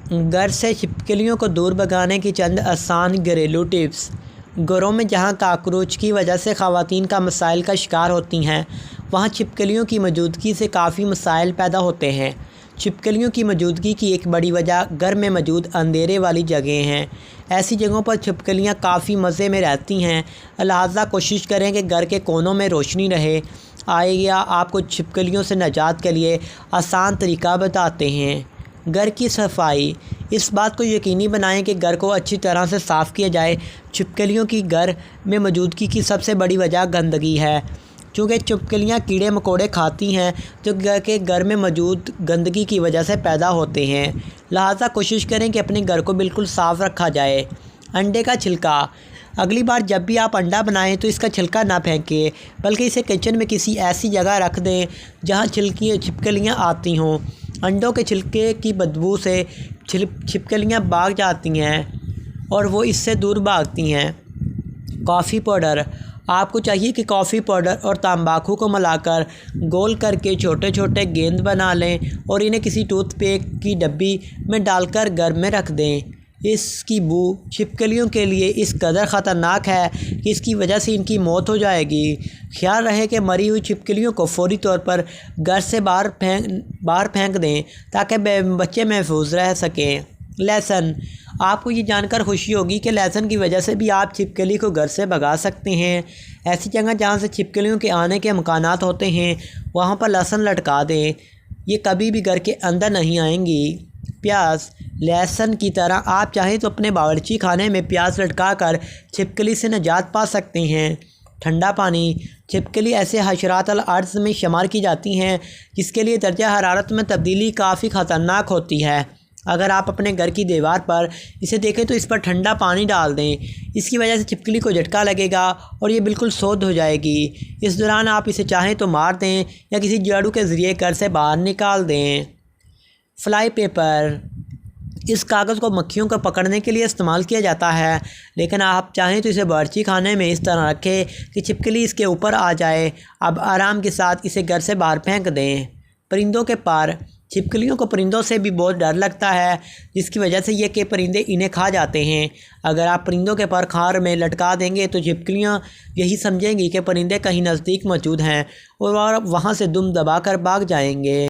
घर से छिपकलियों को दूर भगाने की चंद आसान घरेलू टिप्स। घरों में जहां कॉकरोच की वजह से ख़वातीन का मसाइल का शिकार होती हैं, वहां छिपकलियों की मौजूदगी से काफ़ी मसाइल पैदा होते हैं। छिपकलियों की मौजूदगी की एक बड़ी वजह घर में मौजूद अंधेरे वाली जगह हैं। ऐसी जगहों पर छिपकलियां काफ़ी मज़े में रहती हैं, लिहाजा कोशिश करें कि घर के कोनों में रोशनी रहे। आइए आपको छिपकलियों से निजात के लिए आसान तरीका बताते हैं। घर की सफाई। इस बात को यकीनी बनाएं कि घर को अच्छी तरह से साफ़ किया जाए। छिपकलियों की घर में मौजूदगी की सबसे बड़ी वजह गंदगी है। चूँकि छिपकलियाँ कीड़े मकोड़े खाती हैं जो घर में मौजूद गंदगी की वजह से पैदा होते हैं, लिहाजा कोशिश करें कि अपने घर को बिल्कुल साफ़ रखा जाए। अंडे का छिलका। अगली बार जब भी आप अंडा बनाएं तो इसका छिलका ना फेंकें, बल्कि इसे किचन में किसी ऐसी जगह रख दें जहां छिपकलियां आती हों। अंडों के छिलके की बदबू से छिपकलियां भाग जाती हैं और वो इससे दूर भागती हैं। Coffee powder. आपको चाहिए कि कॉफ़ी पाउडर और तंबाकू को मिलाकर गोल करके छोटे छोटे गेंद बना लें और इन्हें किसी टूथपेक की डब्बी में डालकर घर में रख दें। इसकी बू छिपकलियों के लिए इस कदर ख़तरनाक है कि इसकी वजह से इनकी मौत हो जाएगी। ख्याल रहे कि मरी हुई छिपकलियों को फ़ौरी तौर पर घर से बाहर फेंक दें ताकि बच्चे महफूज रह सकें। लहसुन। आपको ये जानकर खुशी होगी कि लहसुन की वजह से भी आप छिपकली को घर से भगा सकते हैं। ऐसी जगह जहाँ से छिपकलियों के आने के इम्कानात होते हैं, वहाँ पर लहसुन लटका दें। ये कभी भी घर के अंदर नहीं आएंगी। प्याज। लहसुन की तरह आप चाहें तो अपने बावर्ची खाने में प्याज लटका कर छिपकली से निजात पा सकते हैं। ठंडा पानी। छिपकली ऐसे हशरात अल अर्ज़ में शुमार की जाती हैं जिसके लिए दर्जा हरारत में तब्दीली काफ़ी ख़तरनाक होती है। अगर आप अपने घर की दीवार पर इसे देखें तो इस पर ठंडा पानी डाल दें। इसकी वजह से छिपकली को झटका लगेगा और ये बिल्कुल सोध हो जाएगी। इस दौरान आप इसे चाहें तो मार दें या किसी झाड़ू के ज़रिए घर से बाहर निकाल दें। Fly paper. इस कागज़ को मक्खियों को पकड़ने के लिए इस्तेमाल किया जाता है, लेकिन आप चाहें तो इसे बावर्ची खाने में इस तरह रखें कि छिपकली इसके ऊपर आ जाए। अब आराम के साथ इसे घर से बाहर फेंक दें। परिंदों के पर। छिपकलियों को परिंदों से भी बहुत डर लगता है, जिसकी वजह से ये कि परिंदे इन्हें खा जाते हैं। अगर आप परिंदों के पर खार में लटका देंगे तो छिपकलियाँ यही समझेंगी कि परिंदे कहीं नज़दीक मौजूद हैं और वहाँ से दुम दबाकर भाग जाएंगे।